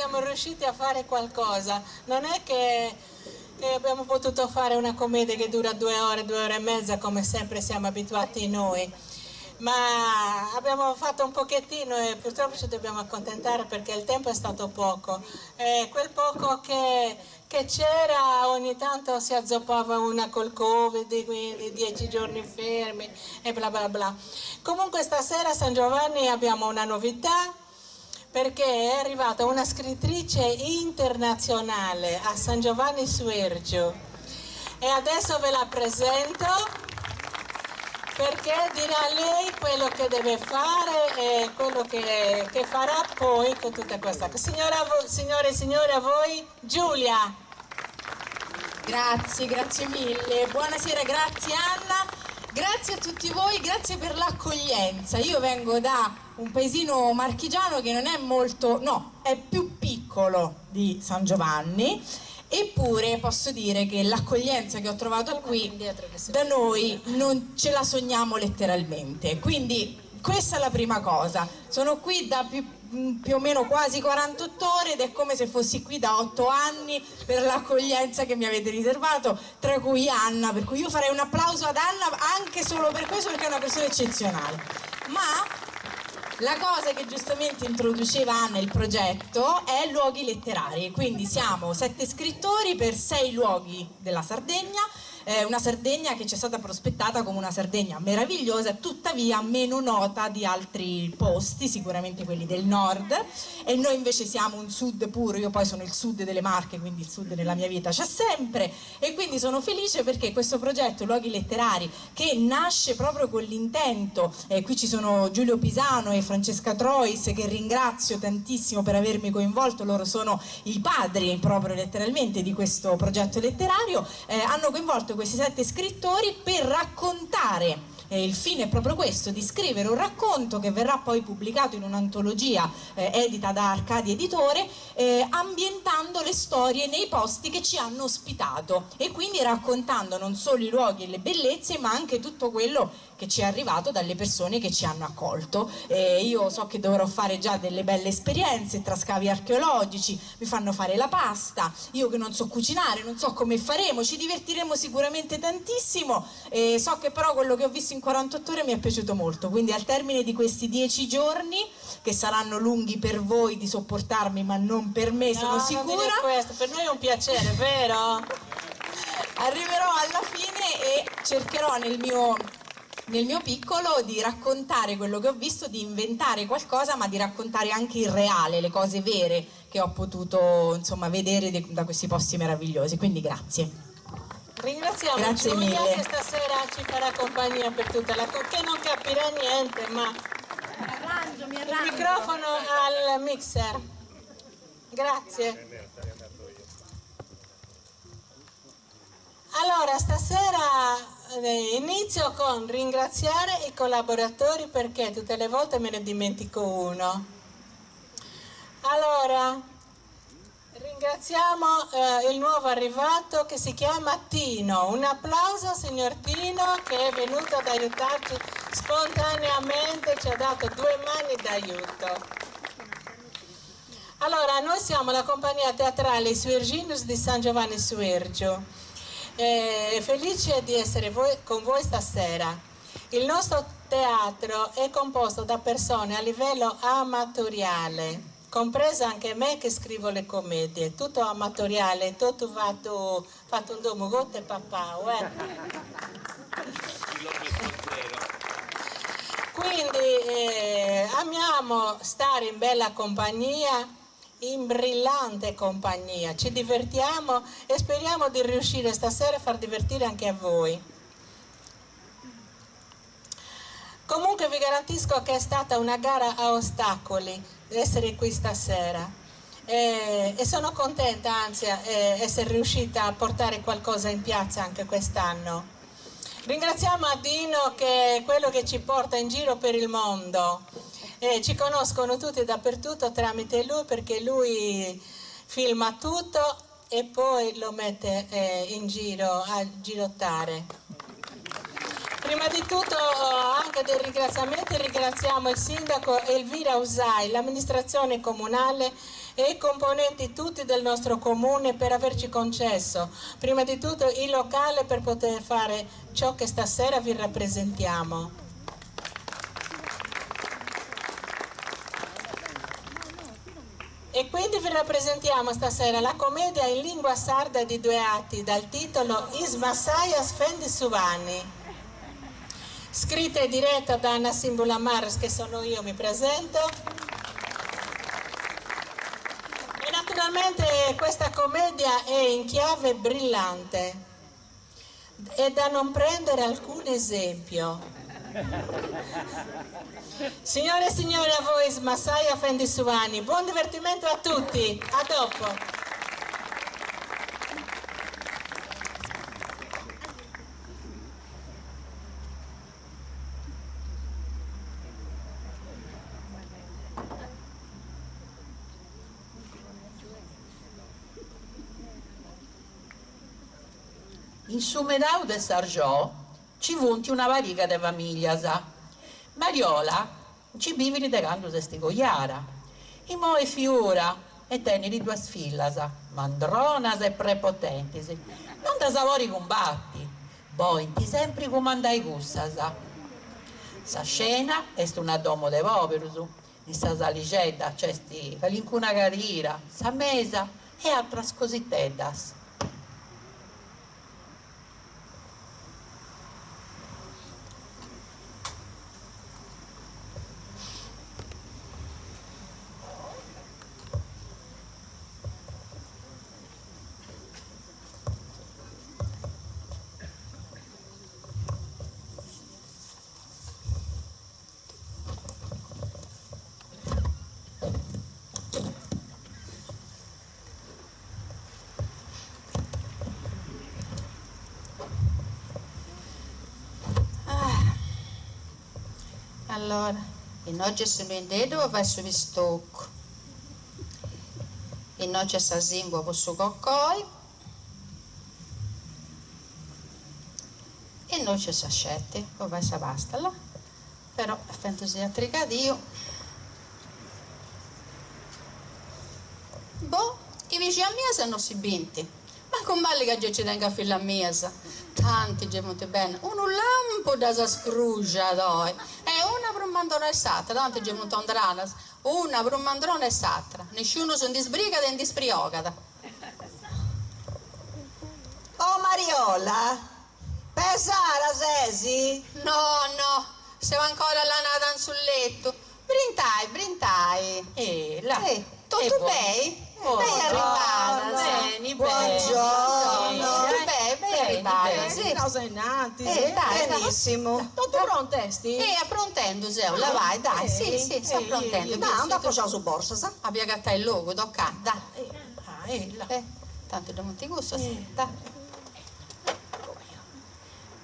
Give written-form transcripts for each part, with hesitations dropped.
siamo riusciti a fare qualcosa, non è che abbiamo potuto fare una commedia che dura 2 ore e mezza come sempre siamo abituati noi, ma abbiamo fatto un pochettino e purtroppo ci dobbiamo accontentare perché il tempo è stato poco, quel poco che c'era ogni tanto si azzoppava una col Covid, quindi 10 giorni fermi e bla bla bla. Comunque stasera a San Giovanni abbiamo una novità, perché è arrivata una scrittrice internazionale a San Giovanni Suergiu e adesso ve la presento perché dirà lei quello che deve fare e quello che farà poi con tutta questa cosa. Signore e signori, a voi Giulia. Grazie mille, buonasera, grazie Anna, grazie a tutti voi, grazie per l'accoglienza. Io vengo da un paesino marchigiano che non è molto, no, è più piccolo di San Giovanni, eppure posso dire che l'accoglienza che ho trovato qui da noi non ce la sogniamo letteralmente, quindi questa è la prima cosa. Sono qui da più o meno quasi 48 ore ed è come se fossi qui da 8 anni per l'accoglienza che mi avete riservato, tra cui Anna, per cui io farei un applauso ad Anna anche solo per questo, perché è una persona eccezionale. Ma la cosa che giustamente introduceva Anna, il progetto, è luoghi letterari, quindi siamo 7 scrittori per 6 luoghi della Sardegna, una Sardegna che ci è stata prospettata come una Sardegna meravigliosa, tuttavia meno nota di altri posti, sicuramente quelli del nord, e noi invece siamo un sud puro. Io poi sono il sud delle Marche, quindi il sud nella mia vita c'è sempre, e quindi sono felice perché questo progetto Luoghi Letterari, che nasce proprio con l'intento, qui ci sono Giulio Pisano e Francesca Trois, che ringrazio tantissimo per avermi coinvolto, loro sono i padri proprio letteralmente di questo progetto letterario, hanno coinvolto questi 7 scrittori per raccontare. Il fine è proprio questo, di scrivere un racconto che verrà poi pubblicato in un'antologia edita da Arcadia Editore, ambientando le storie nei posti che ci hanno ospitato e quindi raccontando non solo i luoghi e le bellezze, ma anche tutto quello che ci è arrivato dalle persone che ci hanno accolto. Io so che dovrò fare già delle belle esperienze tra scavi archeologici, mi fanno fare la pasta, io che non so cucinare, non so come faremo, ci divertiremo sicuramente tantissimo, so che però quello che ho visto in 48 ore mi è piaciuto molto, quindi al termine di questi 10 giorni, che saranno lunghi per voi di sopportarmi ma non per me, sono sicura. Non dire questo, per noi è un piacere, vero? Arriverò alla fine e cercherò nel mio piccolo di raccontare quello che ho visto, di inventare qualcosa, ma di raccontare anche il reale, le cose vere che ho potuto insomma vedere da questi posti meravigliosi, quindi grazie. Ringraziamo Grazie Giulia mille. che stasera ci farà compagnia per tutta la che non capirà niente, ma Mi il microfono al mixer. Grazie. Allora, stasera inizio con ringraziare i collaboratori perché tutte le volte me ne dimentico uno. Allora, ringraziamo il nuovo arrivato che si chiama Tino. Un applauso signor Tino, che è venuto ad aiutarci spontaneamente, ci ha dato 2 mani d'aiuto. Allora, noi siamo la compagnia teatrale Suerginus di San Giovanni Suergiu. Felice di essere con voi stasera. Il nostro teatro è composto da persone a livello amatoriale, compreso anche me che scrivo le commedie, tutto amatoriale, tutto fatto un domo gotte papà, Quindi amiamo stare in bella compagnia, in brillante compagnia, ci divertiamo e speriamo di riuscire stasera a far divertire anche a voi. Comunque vi garantisco che è stata una gara a ostacoli essere qui stasera e sono contenta, anzi, essere riuscita a portare qualcosa in piazza anche quest'anno. Ringraziamo a Dino, che è quello che ci porta in giro per il mondo. Ci conoscono tutti dappertutto tramite lui, perché lui filma tutto e poi lo mette in giro a girottare. Prima di tutto anche dei ringraziamenti, ringraziamo il sindaco Elvira Usai, l'amministrazione comunale e i componenti tutti del nostro comune per averci concesso, prima di tutto il locale per poter fare ciò che stasera vi rappresentiamo. E quindi vi rappresentiamo stasera la commedia in lingua sarda di 2 atti dal titolo Is Masayas Fendi Suvani, scritta e diretta da Anna Simbulamars, che sono io, mi presento. E naturalmente questa commedia è in chiave brillante, è da non prendere alcun esempio. Signore e signori, a voi Masaya Fendi Suvani, buon divertimento a tutti, a dopo. In Sumedau de Sargiò ci vunti una variga de famiglia sa. Mariola ci bivili de canto se stigoiara. I moe fiora e teneri 2 sfillasa, mandronas e prepotenti. Non da savori combatti, bointi sempre comandai gussasa. Sa scena est una domo de poverus, in sa salicedda c'è sti calincuna carira, sa mesa e altras cositeddas. Allora, in oggi se mi dedo verso vi stocco. In oggi sa zingua posso coccoi. In oggi sa scette, o vai sa basta là. Però è fantasia tricadio. Boh, i vicini a mia non si binti. Ma con male che ci tenga a fila a mesa. Tanti gemuti bene. Uno lampo da sa scrugia doi. E una per un mandrone e satra. Tanti gemuti andranas. Una per un mandrone e satra. Nessuno sono disbrigata e dispriocata. Oh Mariola, pesara sesi? No, siamo ancora là nata sul letto. Brintai. Là. Tutto bene? Sei arrivata, Bene, Buongiorno. ben arrivata, sì. Cosa nati? Dai, Benissimo. Tutto pronti? approntendo, Zeo, la vai, dai, sì, sta approntendo. Ma anda a posare su borsa, sa? Abbia gatta il logo, tocca, dai. Là. Tanto da Monte Gusto, sì, dai.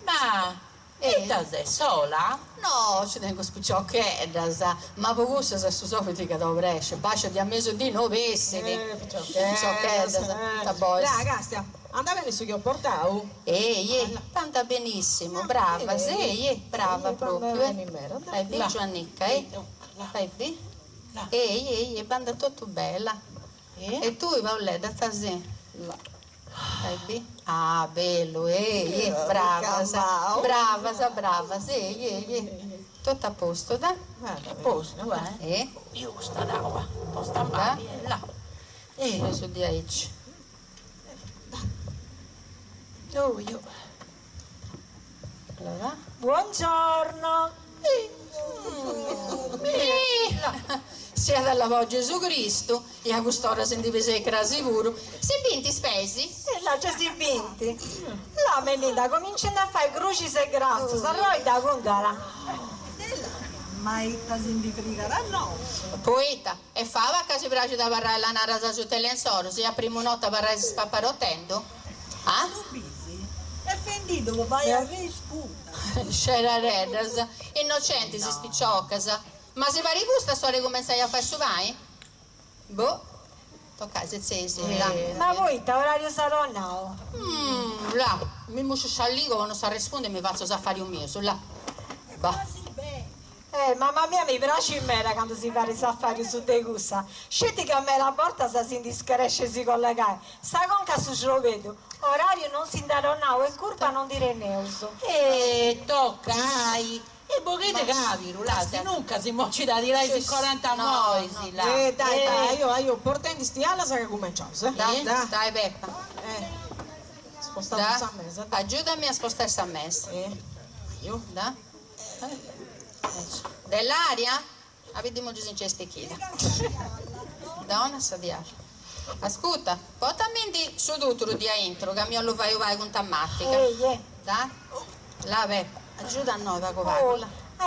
Ma etta sei sola? No, ci tengo spicciocchetta, sa. Ma per gusto se su sofiti che dovrei brescia, bacio di ammesso di novessimi. Spicciocchetta, sa. Ta boy. Ragazzi, anda bene su che ho portato? Tanta benissimo, brava, sì, brava proprio. Fai qui, Giannicca, Fai qui. Banda tutto bella. E tu, Paoletta, stasera? Fai qui. Ah, bello, brava, brava, sì, tutto a posto, da? A posto, Io sta roba, sta male, là. Su di aici. Io. Allora? Buongiorno. Sia dalla Gesù Cristo e a quest'ora si divise i crasi puro. Si vinti spesi? E là ci si vinti. La Melinda cominciano a fare cruci e grasso, sarò da condara. Ma si di frigara no. Poeta, e fava che si piace da parlare la narasa su telensoro, se a prima notte parlare si spaparottendo? Ah? È fendito, vai a risputa. C'era Redas, innocenti si spicciocca. Ma se va rigusta storia come stai a fare su vai? Boh, tocca se sei là. Ma voi, orario sarò no? Là, mi muscio scialligo, non sa rispondere, mi faccio affari un mio, su là. Bah. Mamma mia, mi piace in me quando si fa i affari su de gusta. Scetti che a me la porta si indiscresce si collegare. Sta conca su ce lo vedo. Orario non si indaronau e curva non dire neuso. Toccai. E boghete cavi, rulati, nunca si mocci da dire ai 40 moisi là. Dai, io portando sti alla sa che cominciamo, Dai Peppa. Spostiamo a mesa. Aiutami a spostare sta messa. Io? Da? Dell'aria? Vediamo giù in cestichina. Da una sadiara. Ascolta, portami di su tutto di entro, che mi lo vai con tammatica. Da? La Peppa. Aiuta a noi, va Oh,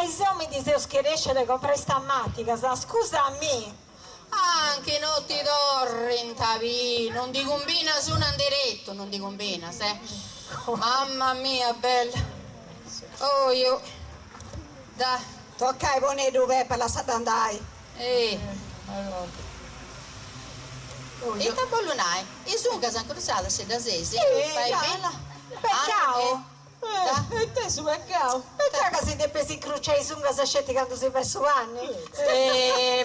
se mi dicevo che riesce a comprare stammatica, scusami. Anche non ti dorri in tavi, non ti combina su un diretto, non ti combina, se? Mamma mia, bella. Oh, io. Da. Tocca ai buoni due per la satandai. E tabolunai, e su casa incrociata se da sesi. Fai bene? Peccao. E te su peccao? Peccao che si deve si cruciare su casa scetti quando si perso anni.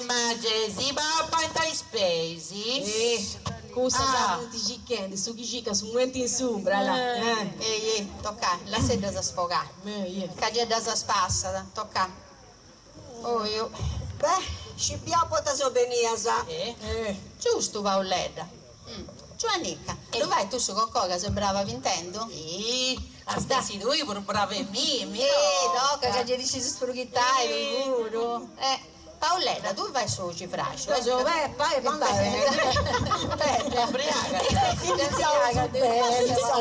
Ma Gesi, ma quanti spesi? Scusa, ti cicchendi, su chi cicca, su momenti in sombra, là. Tocca, la sede da sfogare. Che da spassa, tocca. Oh, io. Ci abbiamo potuto venire, sa. Giusto, Paoletta. Giovannicca, lo vai tu su qualcosa, sembrava vintendo? Stasi tu per brave mie, no, che già dici si sprughittare, giuro. Paoletta, tu vai su cifrascio. Peppa e San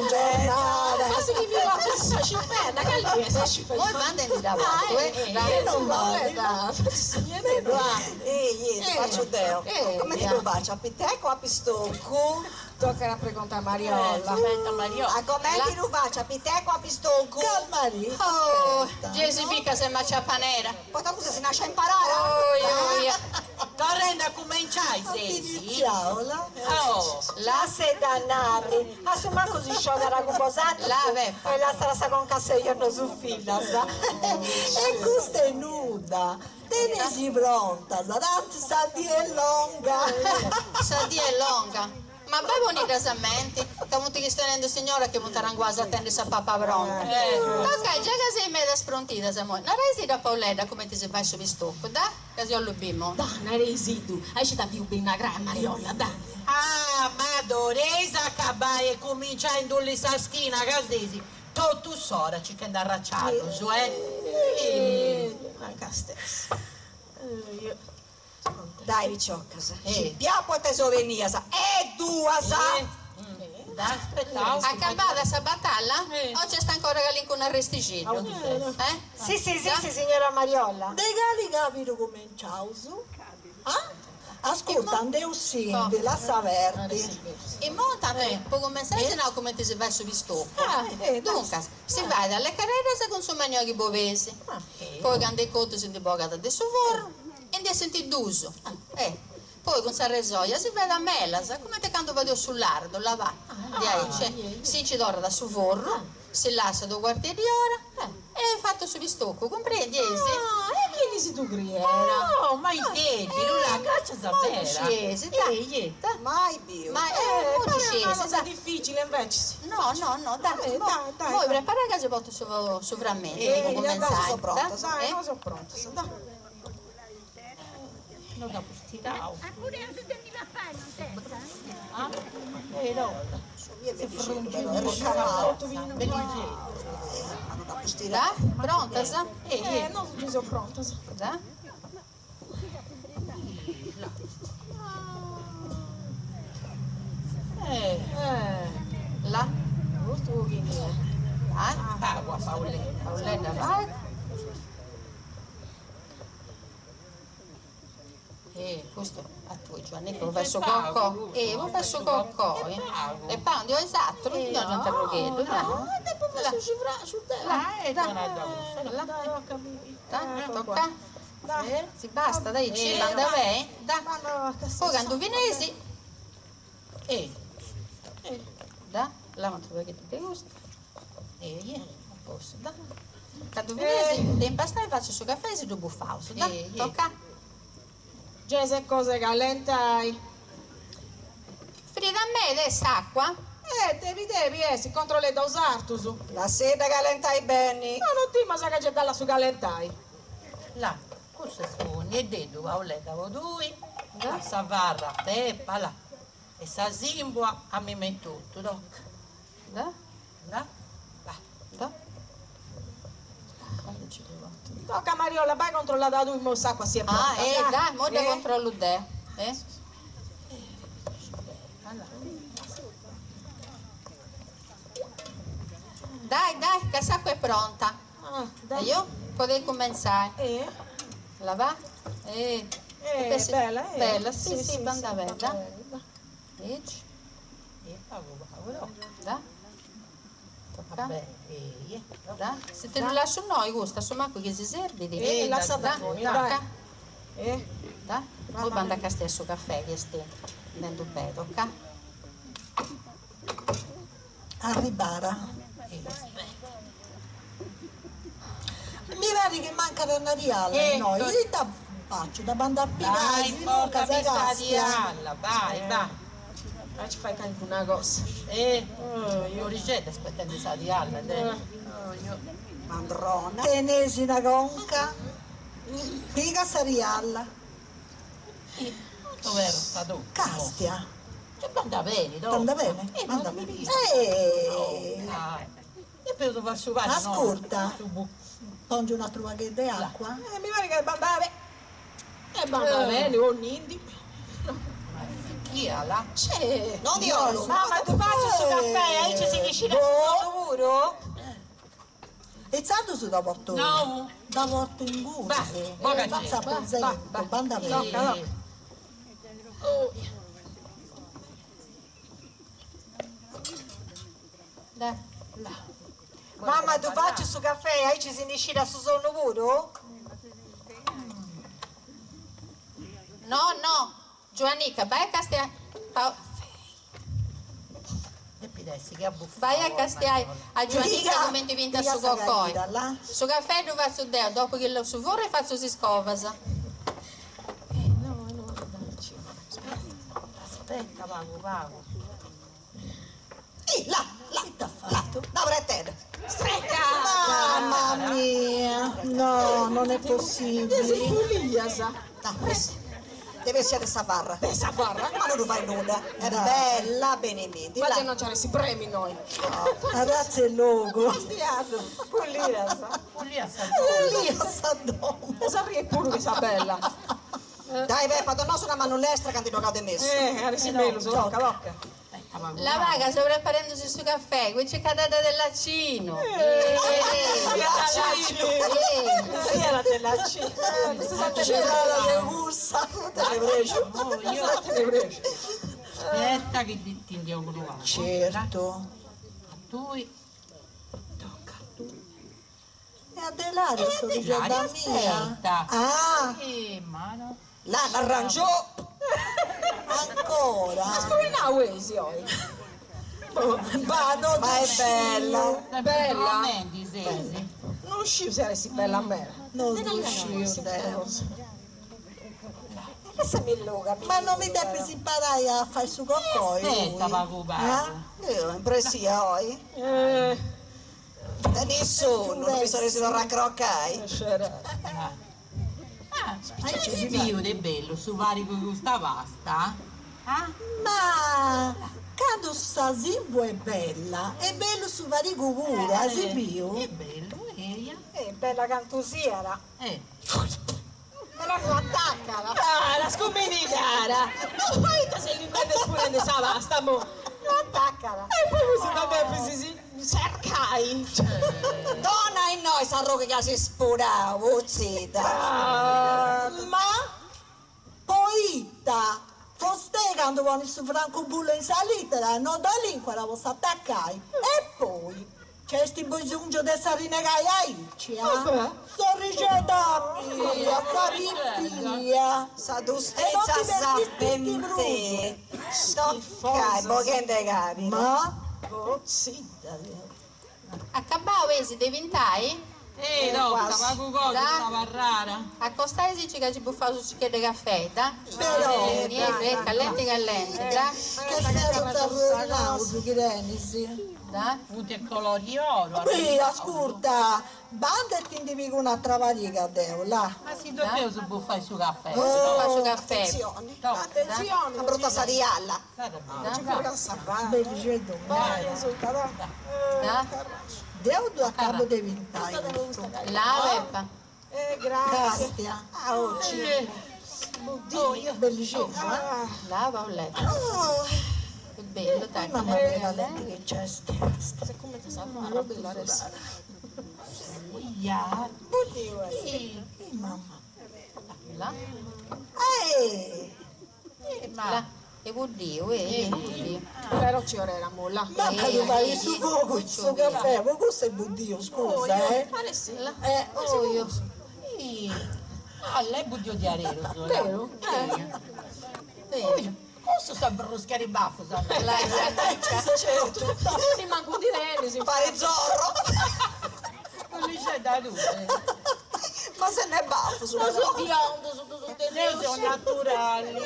giornata. Ma se mi va a ciferna, che lì si fa? Voi mandate da voi, non va. Faccio Deo. Come ti lo faccio? A piteco o a pistocco? Tocca a preguntare Mariola. Aspetta, Mariola. A come ti lo faccio? A piteco o a pistocco? Calmari. Oh, Gesi mica se maccia panera. Poi tu cosa si nasce a imparare? Torrenda cominciai, Sesi. Oh, la se dannati. Ma se manco si scioglie la composata. La Peppa. E la strada con cassegliano su fila, sa. E questa è nuda. Tenesi pronta, tanto sa di è longa. Sa di è longa. Ma vai bonita samenti, che molti che stanno signora che montaranno quasi a tende sa papà pronta. Ok, già che sei meda sprontita, Samuel. Non resi da Paoletta come ti si fa su stocco, da? Che si allubimo. Da, non resi tu. Hai città più bene a Mariola, da. Ma doresa acabare e comincia a indurli sa schina, casesi. Tu sora ci che andare arracciato, su, Anche stessa. Dai, ricciocca, sa. Abbiamo potuto venire, sa. E due, sa. Aspettavo. Acabata sta battaglia? O c'è sta ancora lì con arresticello? Sì, signora Mariola. De gali capito come ciao su? Ascolta, andeu simbi, la saverti. E monta poi come sai se no come ti si va su stocco. Dunque, si va dalle carrere con suo maniochi bovesi. Poi quando è cotto si debogata del suo forno. E di sentire d'uso. Poi con sa resoia si vede a mela, sa come te quando vado sull'ardo, là va. Si ci dora da su forno, si lascia 2 quarti di ora e è fatto su stocco, comprendi? E chi si tu griera? No, ma i piedi, la caccia sapera. Scesi, dai. Mai più. Ma è molto È una scesi, cosa difficile invece. No, dai. Voi preparate che si porta su frammenti, come sono pronta, pensate. sai, non sono pronta, dai. Non capisco. Pure anche se mi la fai, non testa? Da? Pronta, sa? Non sono pronta. Da? Là? Acqua, Paoletta. Paoletta, vai. Questo a tu, Giovanni, lo fai su cocco. Lo fai su cocco. E pando, esatto, non ti do un interroghetto, no? Tocca. Si basta, dai, ci manda bene. Poi quando vinesi. Da, là non trovo che ti gusta. A posto, da. Quando venesi, ti impastare faccio su caffè e si tu buffauso, da? Tocca? Già se cose calentai. Frida a me adesso acqua? Devi, si contro le dosartus. La sera calentai bene. Ma non ti ma sa che c'è dalla su calentai. Là, questo è sfogni, e detto, Paoletta, voi, la savarra, peppa, là. E sa zimbua a me metto tutto, tocca. Da? Là, va. Da? Tocca Mariola, vai controllata tu, mo sa qua si è pronta. Dai, mo da controllo te. Dai, che l'acqua è pronta. Dai. E io potrei cominciare. La va? Bella, Bella, sì, banda bella. E Paolo, Da? Tocca? vabbè, Da? Se te lo lascio noi, gusta, insomma, qui che si serve di lascia da, da voi, tocca? dai. Da? Poi banda che stesso caffè, che stai dentro bene, tocca? Arribara. Mi pare che manca per Nariale, no, io ti faccio da bandare a dai, Pinasi, porca casa pista di Castia. alla, vai, vai. Vai, ci fai anche una cosa. Io ricetta aspettando di sa di alla, Mandrona. Tenesi una conca. Piga Sarialla. dove ero stato? Castia. Che banda bene, dove? Anda bene? Anda bene. Io penso far su pane, Ascolta. Togli una truvaghetta di acqua. Mi pare che bandare. Banda bene, un indi. Chi ha là? C'è. Non diolo. Mamma, tu faccio su caffè, ci si vicina sul lavoro? E sanno su da porto? No. Da porto in gusi. Vai, Pazza prezzetto, banda bene. Da. Mamma, tu faccio su caffè, ci si vicina sul lavoro? No, Giovannica, vai a Castia. E pidessi che abbuffa. Vai a Castia a Giovannica come ti vinta su coccoi. Su caffè tu vai su deo, dopo che lo su vorrei faccio si scovasa. Aspetta, pago. Là, da pretende. Strecca! Mamma mia. No, non è possibile. Deve essere savarra. Savarra. Ma non lo fai nulla. È bella, benemiti. Ma non c'è si premi noi. Grazie logo. Pulire, sa. Lì a San Lì a Saddome. Sarri pure che sa bella. Dai, Peppa, torna su una mano l'estra che ti tocca messo. Arisi bello, su locca. La vaga sta preparandosi su caffè, qui c'è cadata del laccino. Sì, era della C. C'era la gusta. Te le preso. Aspetta che ti indio un ruolo. Certo. Tu E Adelaria, sto dicendo Ilaria, mia. aspetta. Ah, Là l'arrangiò. Ancora. Come Nauesi oggi? Vado, ma è bella. Bella. Non Non uscivo se eri bella a me. Non riuscite. Ma non mi devi imparare a fare su coccoi? Aspetta, pago. Io impresia oggi. Da nessuno, non mi sono reso raccroccai. Ci vivo di bello, su vari con questa pasta. Ma quando sta zimbo è bella, è bello su vari gugura, si più. È bello, Bella cantusiera. Però non attaccala. La scombinitara. Poi ti sei l'inquadra spurendo sa basta mo. Non attaccala. E poi mi sono vabbè si cercai. Donna e noi sarò che si spura, uzzita. Ma poita, foste quando vuoi su franco bullo in salita, non da lì quella posso attaccare. E poi c'è sti bisogno di rinnegai aici, sorrigeta mia, saripia. Sa dustezza sa pente. Tocca, bo che ne capi. Ma Zitta. Accabao esi devi intai? Docca, ma con cosa Da. stava rara? Accostai che ci buffa su cicchette caffè, da? Però, Niente, callente, da? che serve per nauso, che renisi? Da? Punti e colori oro. Qui, ascolta, banda e ti indivico un'altra varica, Deo, là. Ma si doveva su buffare su caffè. Faccio caffè. Attenzione, No. attenzione, una brutta sarialla. Belgedone. Da? Deo due a capo dei vintai. La Peppa. Grazie. Castia. Ah, oggi. Bellissimo, La Paoletta. Che bello, dai. Mamma mia, lenti che c'è sti. Ya. Mamma. La? Ma E budio, budio. Però ci ora era molla. Ma che vai su fuoco il suo caffè? Ma questo è budio, scusa, eh? Oh, io. lei budio di arero. Vero? Questo sta bruscare i baffi, La Certo. Rimango di Reni, si fa. Fare zorro. non li c'è da due. Ma se ne è baffo sulla Sono biondo, sono Lei sono naturali.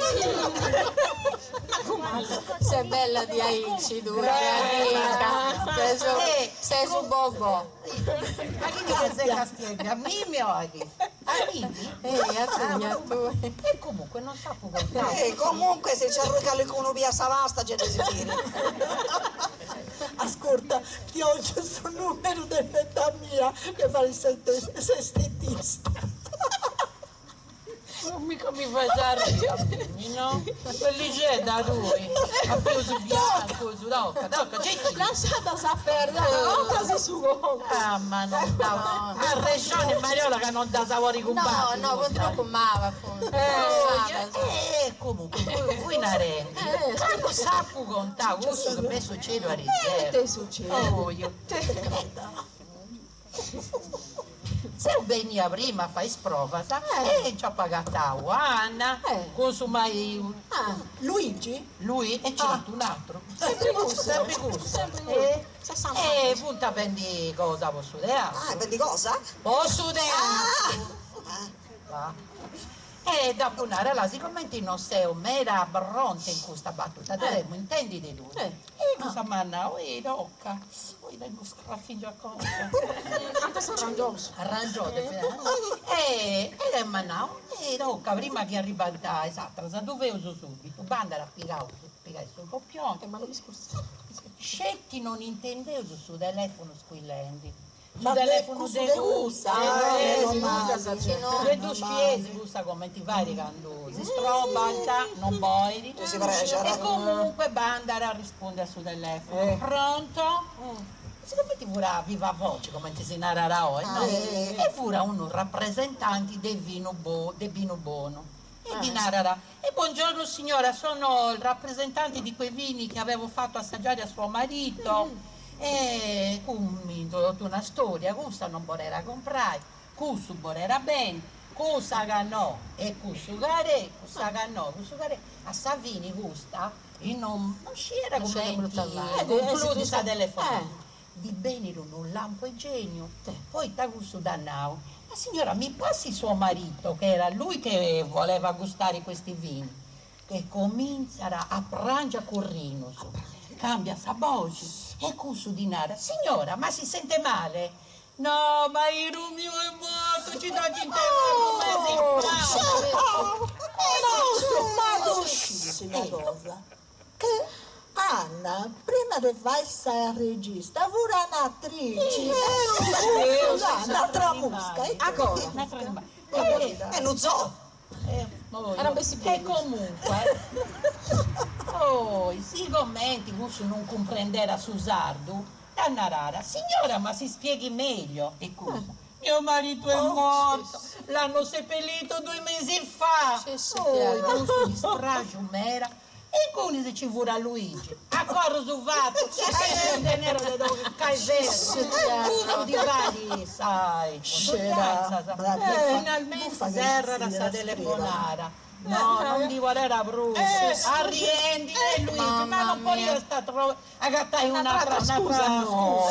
sei bella di Aici, tu, amica. Sei su Bobo. Ma chi che sei castiglia? Mimi oggi. Amici? A tu. E comunque non sapevo contare. Comunque se c'è il l'economia savasta c'è da sentire. Ascolta, ti ho giusto il numero dell'età mia che fa il sestetista. Non mica mi fai ridere, no? Quelli c'è da lui. Ha preso bianco, su docca, getti. lasciata sapere, non casi su gomma. Ah, ma non dà. Ma regione Mariola che non dà sapori con No, contro con Mava. comunque, voi nareni. Non sapevo contare, questo che mi succede a riserva. Che succede? Oh, io. Se venia prima fai sprova, sa? E ci ha pagato Anna, consumai Luigi? lui e c'è un altro. Sempre gusto. Sempre gusto. E punta vendi cosa posso dire? Vedi cosa? Posso dire? E da punare là, siccome non sei un mera bronte in questa battuta, dovremmo intendi di lui. E cosa manna? Tocca. Vengo scraffingio a cosa. Anche se arrangioso. Arrangiate. E manna, tocca prima che arriva da esatto, sa dove uso subito. Banda a piegare sul coppione. Ma non mi scusa. Scetti non intendevo su telefono squillenti. Ma telefono de gusta. Le due spiesi gusta come ti vai quando si strobalta, non boili. E comunque banda a rispondere sul telefono. Pronto? Siccome ti vorrà viva voce come ti si narrerà oggi, no? E vorrà uno rappresentante del vino buono. E di narrerà. E buongiorno signora, sono il rappresentante di quei vini che avevo fatto assaggiare a suo marito. E mi introdotto una storia, questa non voleva comprare, questo voleva bene, cosa ganò e questo ganò, a Savini questa, e non c'era come concludi sa telefono. Di bene non lampo e genio, poi da questo dannao. Ma signora, mi passi suo marito, che era lui che voleva gustare questi vini, che comincia a prangiare corrino, cambia sa voce. E questo di nada, signora, ma si sente male? No, ma il mio è morto, ci dà in Ma cosa? Che Anna, prima di fare il regista, pure un'attrice. Un'altra musca. E non so. E comunque, si commenti, questo non comprenderà su sardo, Anna rara, signora, ma si spieghi meglio. E cosa? Mio marito è morto, l'hanno seppellito 2 mesi fa. Questo di strage mera. E come se ci vorrà Luigi? A corro su vatto, il denaro di dove caesero, di vari, sai, finalmente serra la telefonata. No, non di volere Bruce, arriendi e Luigi, ma non può io sta trovando, agattai un'altra scusa, no,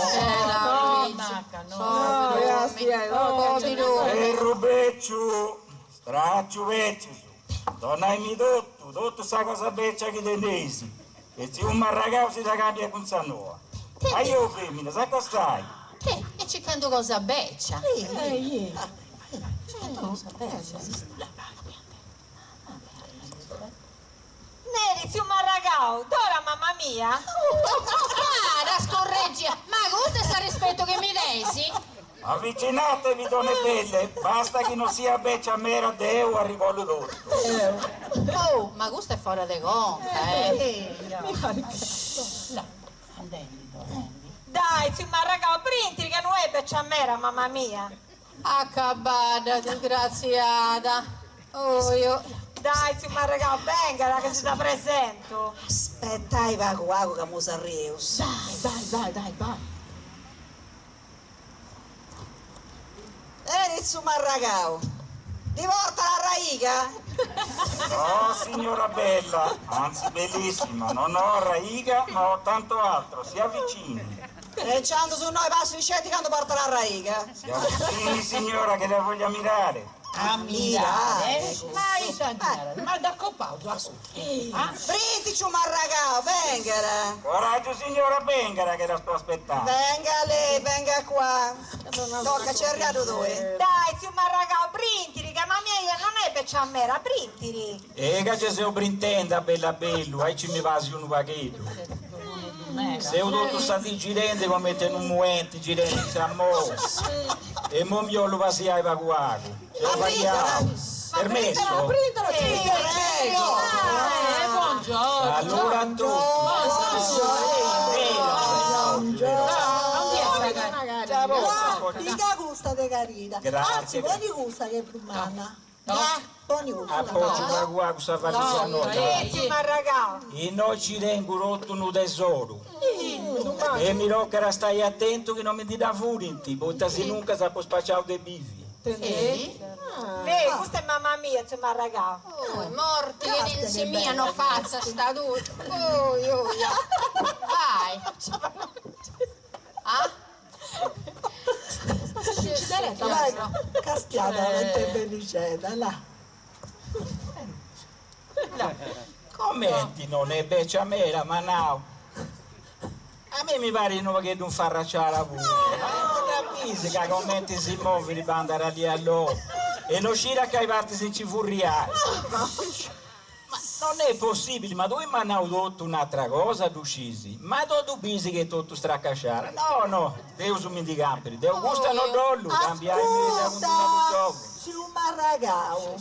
povero. Rubeccio, straccio vecchio, donna mi tutto sta cosa vecchia che tenesi, e se un ragazzo si cambia con sa nuova. Ma io femmina, sai cosa stai? E cercando cosa beccia. Neri, su Marragao, Dora mamma mia. La scorreggia, ma gusta sta rispetto che mi desi? Avvicinatevi, donne belle, basta che non sia beccia mera deo a ricollo d'oro. Oh, ma gusta è fuori di conta, Dai, su Marragao, printili che non è becciamera, mamma mia. Accabada, disgraziata. Oh, io... Dai, su Marragao, venga, che si da presento. Aspetta, vago che mo s'arrius. Dai, vai. Su Marragao, ti porta la raica? No, signora bella, anzi bellissima, non ho raiga, ma ho tanto altro, si avvicini. E c'hanno su noi passi vicenti quando porta la raica? Si avvicini, signora, che la voglio mirare. A mirare? Ma da copauto, Priti su Marragao, venga. Coraggio, signora Bengara, che la sto aspettando. Venga lei, venga qua. Tocca, c'è arrivato due. Dai, su Marragao, printili, che mamma mia non è becciamera, printili. Che c'è se obrintenda, bella bello, hai ci mi vasi un vaghetto. Se ho tutto stati girando come te non muenti, girando si ammo. E mo mi ho lo vasi ai vaguago. Ce lo facciamo. Permesso? buongiorno. Allora tu. Dica gusta de carina. Grazie. Anzi, buoni gusta che brumana. Buoni gusta. Appoggio da qua questa famiglia Su Marragao. e noi ci rengo rotto un tesoro. E mi rocca stai attento che non mi dà fuori, buttasi nunca sa può spacciare dei bifi. Lei, questa è mamma mia, su Marragao. Oh, morti che non si miano faccia sta dura. Oh, vai. Ah? Vai, castiata, mentre bellicetta, là. Commenti non è becciamera, ma no. A me mi pare che non fa racciare la pure. Non capisci che commenti si muovono di andare lì a loro. E non uscire a che parti se ci furriare. Ma non è possibile, ma dove mi hanno detto un'altra cosa, d'uscisi? Ma tu pensi che tutto straccasciare? No, devo su di camperi, devo gustano dollo, cambiare Ascolta, su Marragao.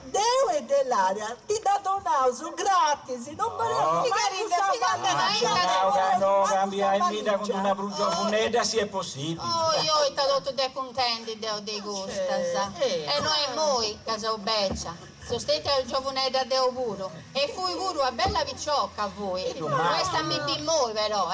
Deo e dell'aria ti dà donato su gratis, non volevo no, cambiare in vita con una brucia funeda se è possibile. Oh, io ti ho detto contenti dei gusti, e noi, casa Obeccia. Sostete al giovanetto a Deo Buro e fui Buro a bella vicciocca a voi. Questa mi dimoi però,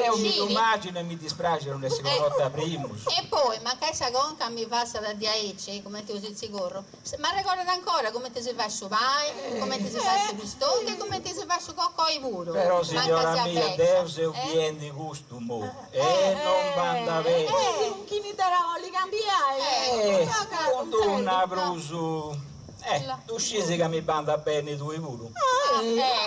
Io mi immagino e mi dispiace non essere conosciuta prima. E poi, ma che sa conca mi passa da diaici, come ti usi il sigorro? Ma ricorda ancora come ti si fa su vai, come ti si fa su pistoni e come ti si fa su cocco ai Buro. Però signora mia, Deo se viene di gusto mo e non banda bene. Chi mi darà li cambiare? Con una brusu. Tu scesi che mi banda bene due pure.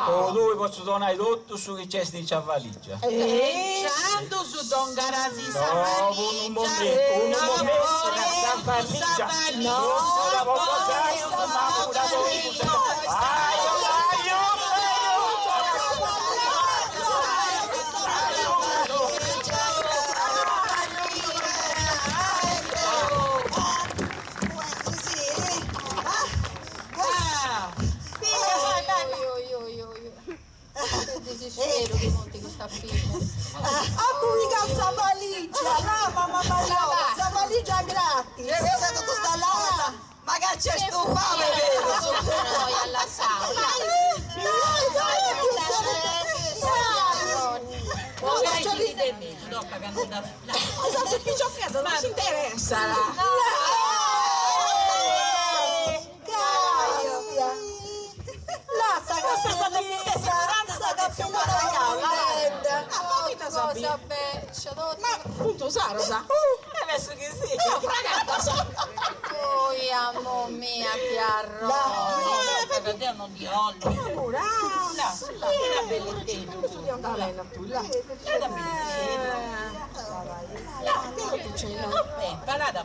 O due posso donare tutto su che c'è sti valigia. Ciando su Don Garasi No, un momento, la valigia. No, la posso usare, ma una Spero che monti questa figlia. Applica sta valigia, no mamma Mariola, sta valigia gratis. Tu sta là, magari c'è sto fame, vero? Poi alla sala. non si interessa. Cosa beccia, Ma appunto Sara sa. penso che sì. Oi, amo mia, ti arrogo. Perché non di olio. La bellezza. Parata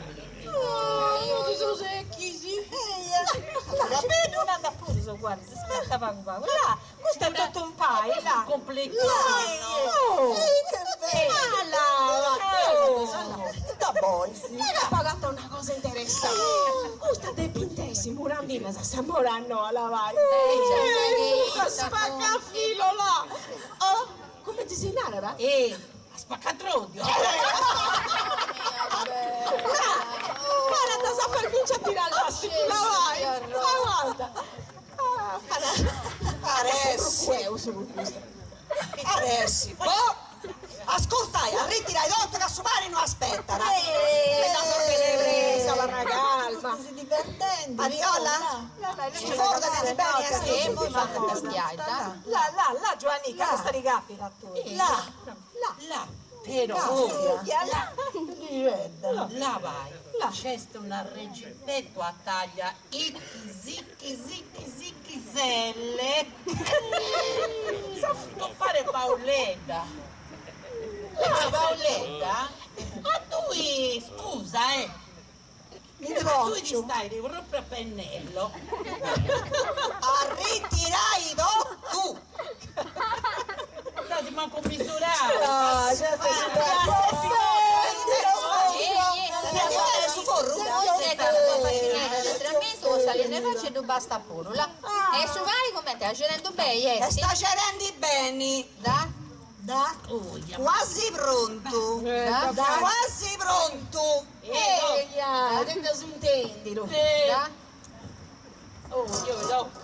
Io ti sono secchi, sì. Allora, bene, non anda pure, so guarda, si aspettava un po'. Là, questo è tutto un paio, là. completo. Da voi, sì. Ha pagato una cosa interessante. Questa dei pintessi, murandina, sa sta morando a lavare. Spacca filo là. Oh, come ti si narra? Spaccatrodio. Guarda, sa far comincia a tirare il lastrico, la vai. Guarda. Adesso, boh! Ascoltai, arritirai dopo che Sumari non aspetta. La ragazza. Si divertendo. Mariola? Ci forda che ti bene Là, Giovannica, questa rigapira tu. Là, però là vai, c'è una reggimento a taglia zelle. Non fare Paoletta. Paoletta? Ma tu, scusa, tu ti stai proprio a pennello. Arritirai tu. Ti manco misurare. Ci basta pure là. E su vai come te, cerendo bene, E sta cerendo bene. da? Quasi pronto. Quasi pronto. Adesso intendilo. Da?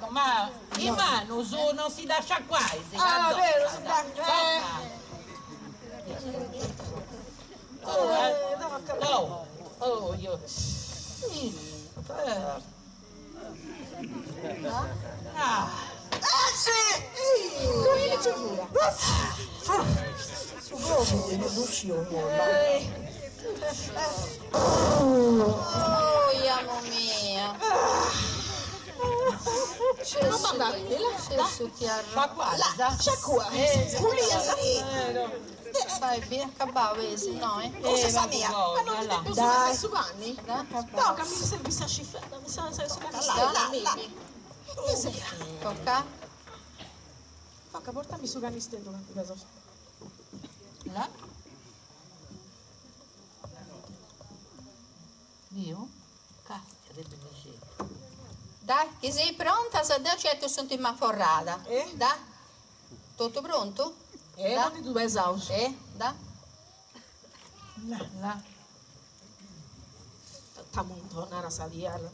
Ma in mano non si lascia quasi. Vero, Amo mia. Gesù ti arrogo. Sai, bene accabato, no? Cosa sa mia? Dai. su panni? Da? No, che mi serve sta cifrata, mi sa su panni. Tocca? Tocca, portami su canistello. Là? Io? Castia del bellissimo. Dai, che sei pronta? Se da certo sono in manforrata. Da? Tutto pronto? Da? Non ti due esausto. Da? Là. Tamontonare a salire.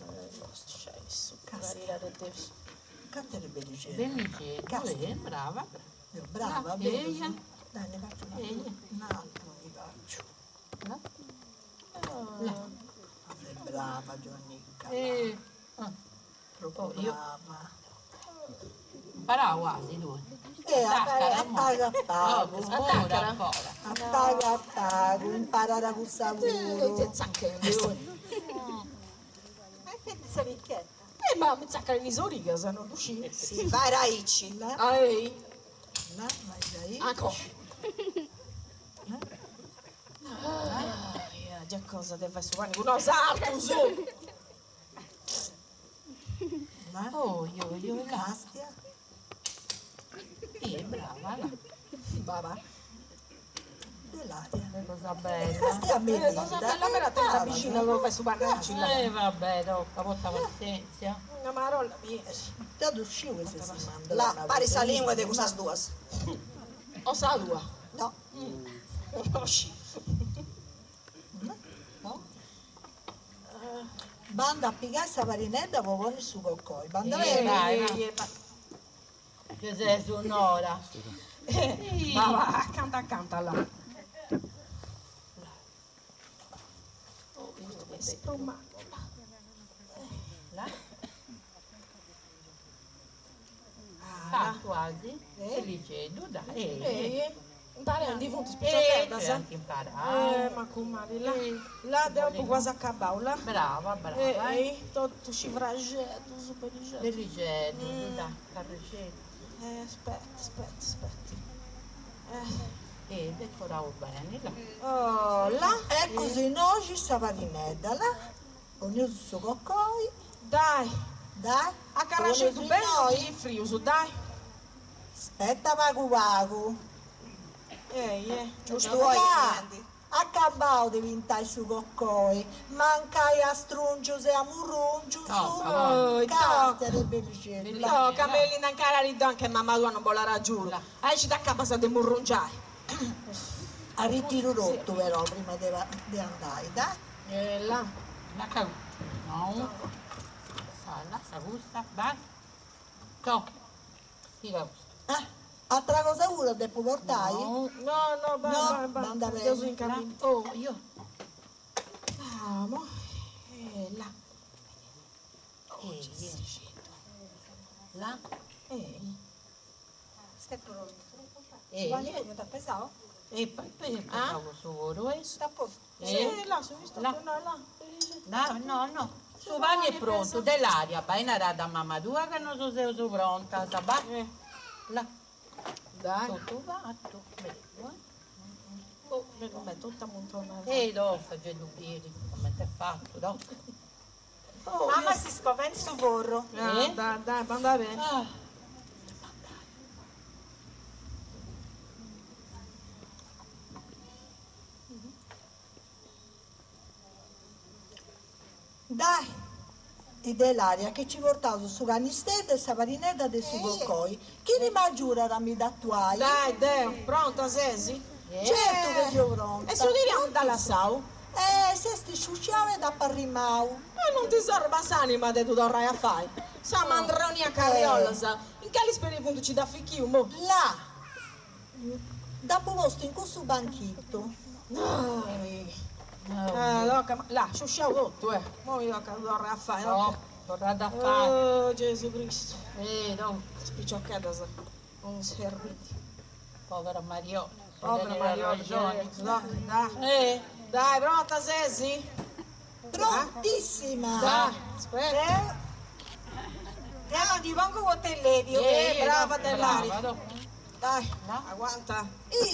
Cesso, carriera del Dio. Cantare bellissimo. Bellissimo, brava. Brava, Eia. vedi? Dai, ne faccio un altro, ne faccio. Brava, Giovannicca. Troppo brava. Parà quasi lui. Attacca, imparare a gustare. Che ti sei ricchetta? Ma mi zacca i visori che sono riusciti. Sì, vai Raici. Ehi, Vai, ecco. Già cosa deve su panni? Uno salto su. Io, Castia. brava, là. Baba. Dell'aria. Cosa bella. Castia mi Cosa bella per te la vicina lo fai su panni. Vabbè, tocca, porta pazienza. Una marolla mia. Da uscivo se si manda. Là, pare sa lingua di queste due. O sa tua? No. No, sci. Banda a piegare sta farinetta con vuole su coccoi. Banda Vai. Che sei su un'ora. Va, canta là. Quasi. Felice, dai. Impara di punto speciale, sa? Anche imparare. Ma come là dopo quasi acabau, là. Brava, brava. Tutto scifragetto, super ligeto. Le ricette, dai, la ricetta. Aspetta. Decoravo bene, là. Oh, là. E così noi ci stava rimeda, là. Ognuno il suo coccoi. Dai, Dai. a caracce tu bene o ti friuso, dai. Aspetta, vagu. Giusto vuoi che Accabao diventare su coccoi, mancai a strungio se a murrungio su castere bellicella. No, Camelli non cara ridò anche mamma tua non vuole raggiungere. Ci da casa di murrungiare. A ritiro rotto però prima di andare, dai. Là. La cagu. No. Falla, sa gusta, vai. Tocca. Tira. Altra cosa pure devo portare? No, banda Io sono in cammino. Oh, io. Vamo. Là. Là. Stai pronto? E Ti ha pesato? poi pensavo solo Sta a posto? Là, sono visto Là. là. No. Su bagno è pronto, dell'aria, vai in da mamma tua che non so se sono pronta, sa va? Là. Dai. Tutto fatto, vedo, Oh, com'è tutta montona. dopo faccio due piedi, come ti è fatto, dopo. Mamma si scova in su vorro. Dai, manda bene. Dai, di dell'aria che ci portato su canistetta e saparinetta del suo coccoi. Chi ne maggiora da mi da tuai? Dai, Deo, pronta, Sesi? Certo che sono pronta. E se lo diriamo dalla sau? Se sti sciucciave da parrimau. Non ti sorba s'anima de tu dovrai a fare. Sa mandronia carriola, sa. In che speri punto ci dà ficchio, mo? Là, dopo posto in questo banchetto. Là, sciusciamo tutto, Mo io che dovrai a fare, No, tornate a fare. Oh, Gesù Cristo. No, Spicciocchetta, sa. Non serviti. povera Mariola. Povera Maria, ragione. dai. Dai, pronta, Sesi? Prontissima. Dai, aspetta. Non ti pongo con te ledio. Brava dell'aria. Brava, Dai, aguanta.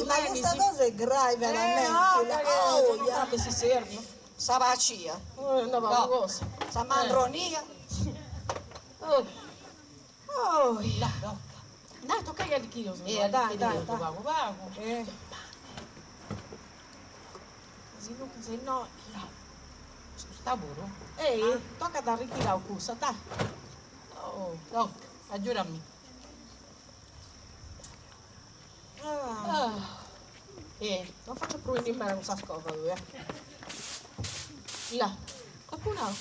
Ma questa cosa è grave veramente. Che si serve. Sabacia. No, ma cosa? Sa mandronia. Oh, là, no. dai, tocca gli chilo. Dai. Dai. Vago. Se no, Sta burro. tocca da ritirare il cusso, dai. Oh, tocca, aggiurami. Non faccio più in me, non sa scopa lui, Là, qualcuno?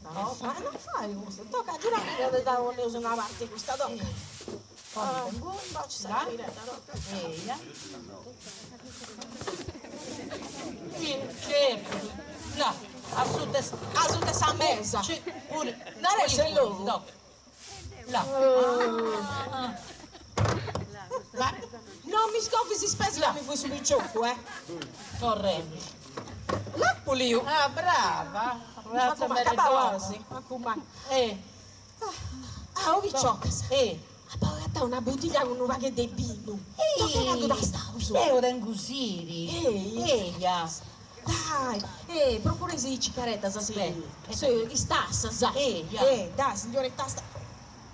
No, ma non fai questo, tocca girare che da un uso una parte questa tocca. Un bacio sapere, Certo. Là, a sud sta mesa. pure. Dare se lo. Là. Ma non mi scoffi si spezza che mi fui sul ciocco, Correndo. Là pulio. Brava. Ma come acabavasi? Ma come? Ho vicciocca. Ha pagato una bottiglia con un baghetto di vino. L'ho pagato da stauso. Ora in così. Dai, procuresi di cicaretta, sì. Sì, stassa, sa. Dai, signoretta, sta.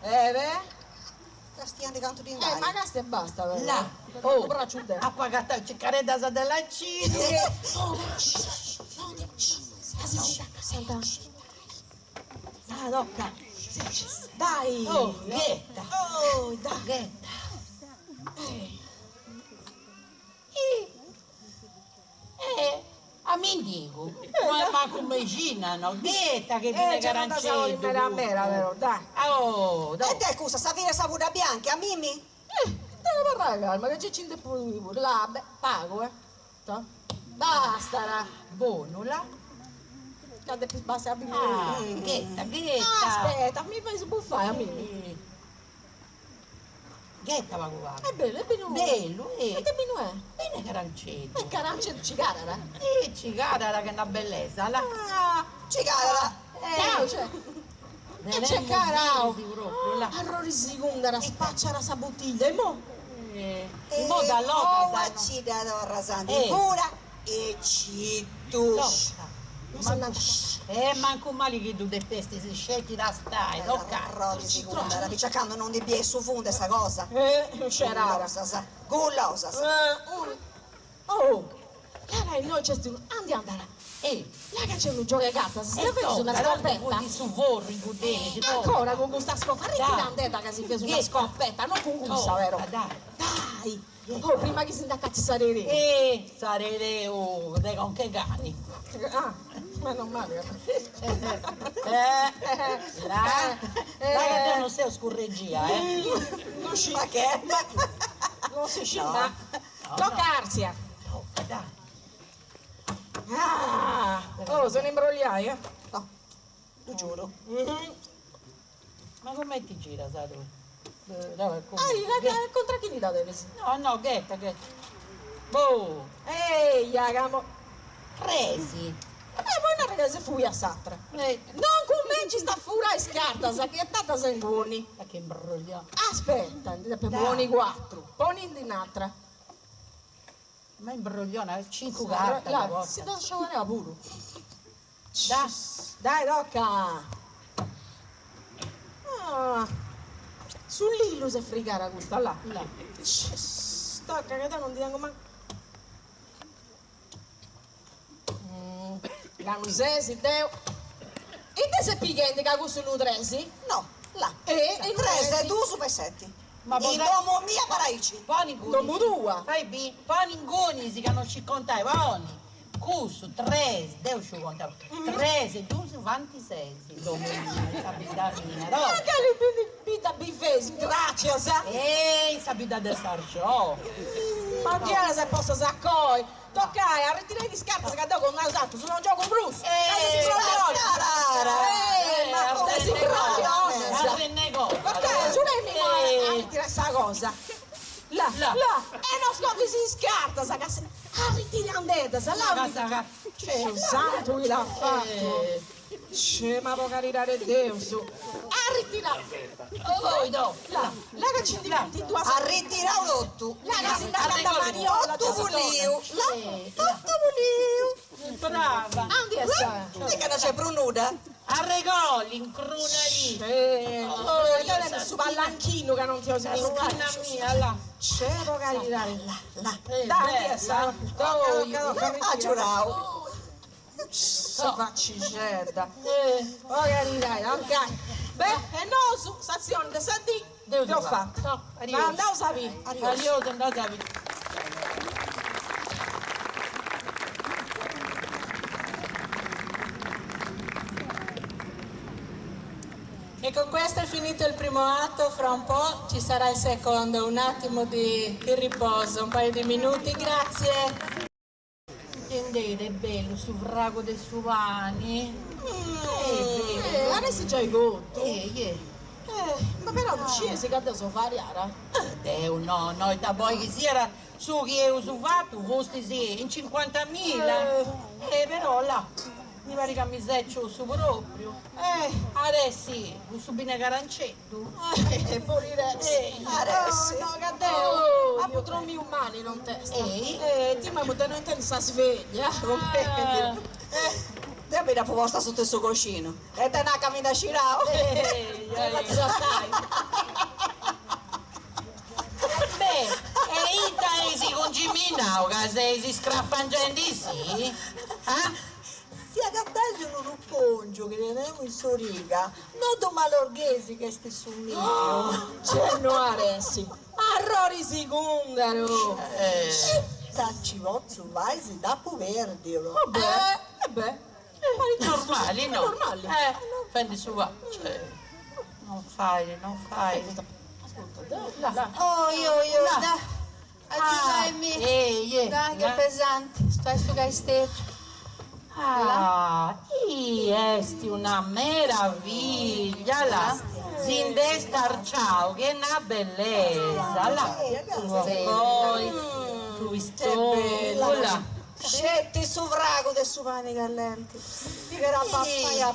Beh? Stiamo canto di ingagno. Ma questo e basta, vero? Là. Oh, braccio dentro. Ha pagato cicaretta della Cina. Senta. Dai, tocca. Dai. Oh, ghetta. Oh, dai. Ghetta. A mendigo. Ma come ginano. Ghetta che viene garancetto. Mera, vero? Dai. Oh, E te scusa, sta via saputa bianca, a Mimmi? Devo parlare calma, che c'è in pure. Là, pago, Basta, là. buono là. Cade più basta a Ghetta. Aspetta, mi fai sbuffare a me. Ghetta va covare. È bello, è bello. Bello, E che vino è? bene caranceto. È carancia cigarra. Cigarra che è una bellezza. La... Cigarra. Ciao, c'è. Ne C'è vengo carao. visi proprio, là. Arrori seconda, spaccia la bottiglia. E mo? In modo all'oca, sai, no? ci da rasante pura e ci tu. Manco male che tu detesti, se scegli da stai, no Rodi sicura, era picciacando non di bie su fonde sta cosa. C'è rara. Gullosa. Oh, cara, noi c'è andiamo là. Là che c'è un gioco di carta, si sta facendo una scoppetta. Su vorri, budini, Ancora con questa scoppetta, ritirandetta che si fa una scoppetta, non con gusta, vero? Dai! Oh, prima che si indacca ci sarete. Sarete, dai con che cani. Ah, ma non male. Là che te non sei oscurregia, Non si Ma che? non si scima. Toccarzia. Dai. Oh, se ne imbrogliai, No, lo giuro. Ma come ti gira, sai tu? Dove, come? il contracchinito deve essere. No, ghetta. Boh, Ehi, agamo. presi. Voi non ragazzi fui a Satra. Non con me ci sta fura e scarta, sa che è stata sengoni. Ma che imbroglio. Aspetta, per buoni 4. Poni in dinatra. Ma imbrogliona, 5 carte alla volta. Si dà sciogare pure. Dai. Dai, tocca. Sull'illu se frigara questa là. Tocca che te non ti tengo mai. La nusesi, Deo. E te sei pigliente che ha questo nutresi? No, là. E Trese, tu su pesetti. Ma In domo mia paraici. Poni Domo tua. Fai bi, poni in gonisi che non ci contai, poni. Cusso, 3, devo ci contare. 3, 2, 26. Domo mia, sabida mia, no? Ma che li pita bifesi, grazie, sa? Sabida del sarcio. Ma chi è se posso saccoi? Toccai, a ritirare di scarta, se cadò con un esatto, sono un gioco brusco. Ma come si proprio? Perché giuremi a ritirare questa cosa? Là. E non scopri si scarta, sa che a ritirare sa là. C'è santo chi l'ha fatto. Ma può caricare Dio su. A ritirare. Oh, no. Là che ci diventi tu A ritirare l'otto. là che si dà la mariola. Otto vulio. Otto vulio. Brava. Andi e sa. E che non c'è brunuda? A regoli, in crunari. Io su ballanchino che non ti ho sentito. Mia, là. C'è può caricare. Là. Dai, e sa. A giurao. So facci certa. Può caricare, ok. Beh, e no, su stazione de Sadi. Ti ho fatto. Ma andavo a sapere. Adios, andate a vedere. E con questo è finito il primo atto, fra un po' ci sarà il secondo, un attimo di riposo, un paio di minuti, grazie. Intendete, è bello, sul vrago dei suvani. Adesso già hai gotto. Ma Ma però non scesi che adesso fare ara. no, noi da poi che si era su che io su fatto, foste sì, in 50.000. Però là, mi pare che mi seccio su proprio. Adesso sì, su bene carancetto. Adesso. No, Gaddeo, a potrommi umani non testa. Ti ma te non te sta sveglia. Te abbiamo proposta sotto il suo cuscino. E te ne cammina cirao. Ma tu lo sai. Beh, e ita si congiminao, che sei si scraffangendi sì? Sia Gaddesio non un pongio che teniamo in Soriga, non do malorghesi che sti su mio. Cenno aressi. Arrori secondaro. Tacci vozzo vai si da puverdio. Beh. Normali, no? Normali. Fendi su va. Non fai. Oh, io, aiutatemi. Dai, che pesante. Stai su che steccio. Esti una meraviglia là. Zindestar ciao, che è una bellezza. Là, poi, fruistone, Scetti su vrago del suo pane callenti. Che la pappaia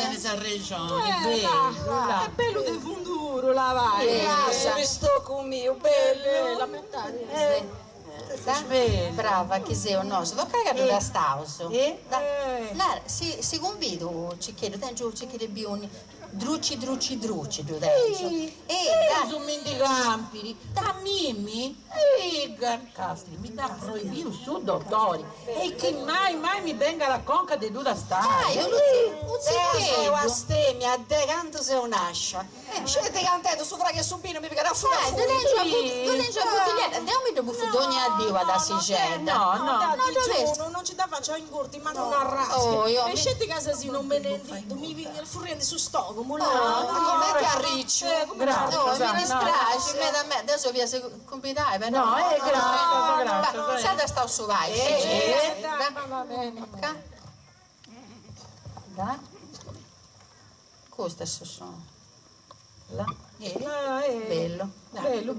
ne sa regione, bello, là. È bello del funduro, la vai. mi sto con mio bello. Brava, che sei un nostro, do cagato da stauso. Si convido, ci chiedo, dai giù, ci chiedo bioni, druci, tu dai giù. Su mendicampiri, da Mimmi, Castri, mi dà proibito su dottori. E che mai mi venga la conca di dura stare. Io non Sei a stemmia, de canto sei un'ascia. Scendete cantando su fra che subino mi piccherà fuori. non è già bottiglietta, andiamo a buffodogna a Dio da Sigenda. Non ci da faccio in corti, manco una razza. E scetti casa si non me ne dico, mi viene furrende su stomaco, Come che a riccio? Mi dispiace, adesso vi compitare, però. No, grazie. Sai da sta su vai. Va bene. Da? Cosa sto sono? Là. Bello. Bello.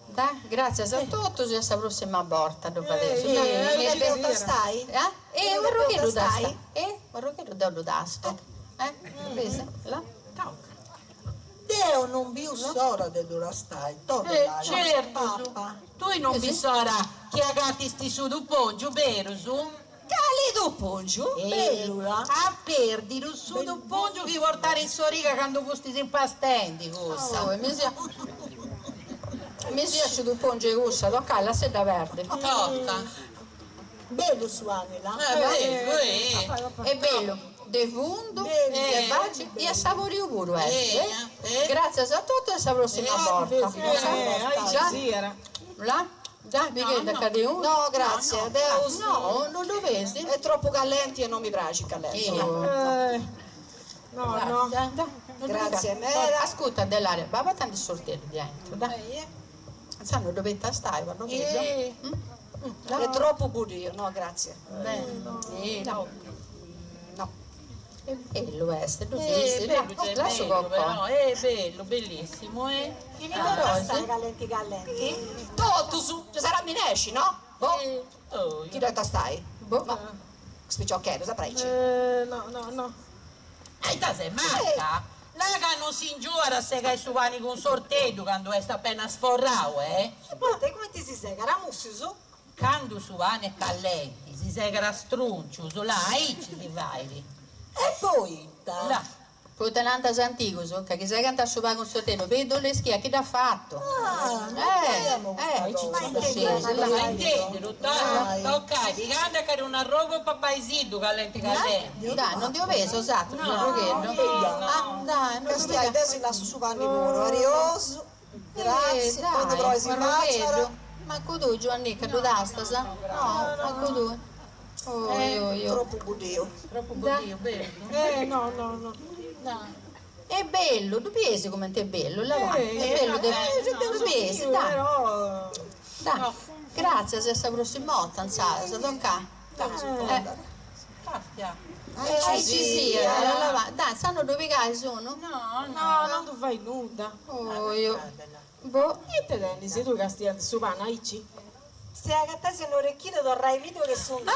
Da, grazie a tutto, già la prossima volta dopo adesso. Dove stai? Guarda che lo stai? Guarda che lo dasto. Vedi? Là? Deo non vi usora de dura stai, Certo, tu non vi sarà che agati sti su du pongio, vero su? Cali do pongio? A perdi su du pongio che portare in sua riga quando gusti in pastendi, cosa? Mi si esce un po' in gusta, tocca la seta verde. Tocca. bello suani là. È bello, de fundo, de baci e a saborio puro. Grazie a tutto e alla prossima volta. Là? Già, mi chiede cade uno? No, grazie. Deus, No, non lo vedi? è troppo callenti e non mi piace callenti. No. Grazie, Mera. Ascolta, dell'aria, va tanti sortelli dentro, dai. Sanno dove stai, vanno vedo. È troppo buio, no, grazie. No. È bello essere, lo lascio però è bello, bellissimo, Stai callenti? Tutto su, ci sarà Minesci, no? Chi dove stai? Spicciocchiere, saprai? No. E te sei matta? Laga non si ingiura se che su vani con sorteggio quando è appena sforrato, Ma te come ti si sega? Ramussi su? Quando su vani e callenti, si segara struncio, su là, ci si vai. E poi, Là. Poi tenante antico, che sei cantato su con sortello, vedo le schia, che l'ha fatto? Ma intendi, ok, di grande che era un arrogo papaisido callenti. Dai, non ti ho preso, esatto, non lo dai, non Stai adesso là su vanni puro, arioso. Grazie, quando poi si faccia. Ma tu Giovannica, tu d'asta, sa? No, ma tu. Troppo buio. Troppo buio, bello. No. È bello, tu pensi come te è bello, là va. È bello, tu pensi, dai. Dai, grazie, se sta prossima volta, non sa, se tocca. Dai, sanno dove cai sono? No, non tu fai nulla. E te tendi, sei tu che stai a su pana, Ici? Se agattassi un orecchino dovrai video che sono io.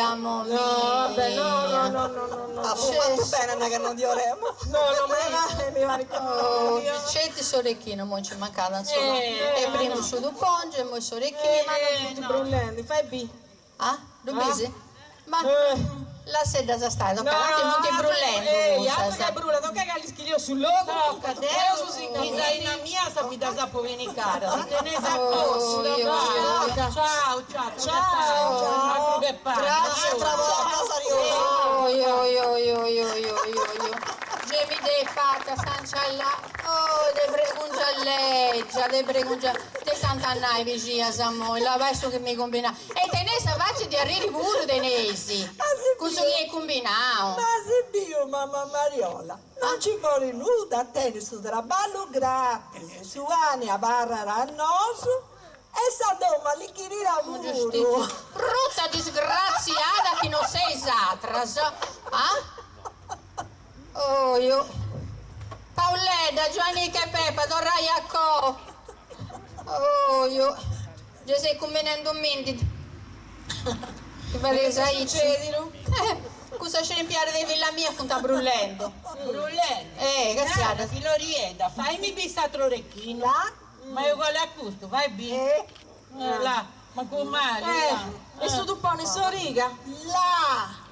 Amo mio. No. Ha fatto bene che non ti oremo. No, mi va ricordo. Scetti sorecchino, mo ci mancava, insomma. E prima su du ponge, e mo sorecchino. Tutti brullenti, fai B. Ah, lo bisi? Ma la sera già stai, tocca avanti, non ti brullendo. Che brulla, tocca che gli schiglio sul logo. Tocca, in la mia sapita sa povenicare, si tenese a posto. Ciao. Grazie, tra volta Gemi de fatta sancialla. De pregungia. Te tant'annai vicina, Samuel, la verso che mi combina. E te ne faccia di arrivi pure tenesi. Cosa mi hai combinato? Ma se Dio, mamma Mariola, non ci vuole nulla, tieni su traballo gratis, su anni a barra rannoso e sa doma li chirira muro. Brutta disgraziata che non sei satras. Io Paoletta, Giovannica e Peppa, torrai a co. Oh, io già sei convenendo un mendito. Che valesa succedilo? Cosa c'è in piare di villa mia che sta brullendo? Brullendo? Che siate? Filorienda, fammi bissatro orecchino. Ma è uguale a questo, vai bene. Là, ma come male? E su tu pone so riga? Là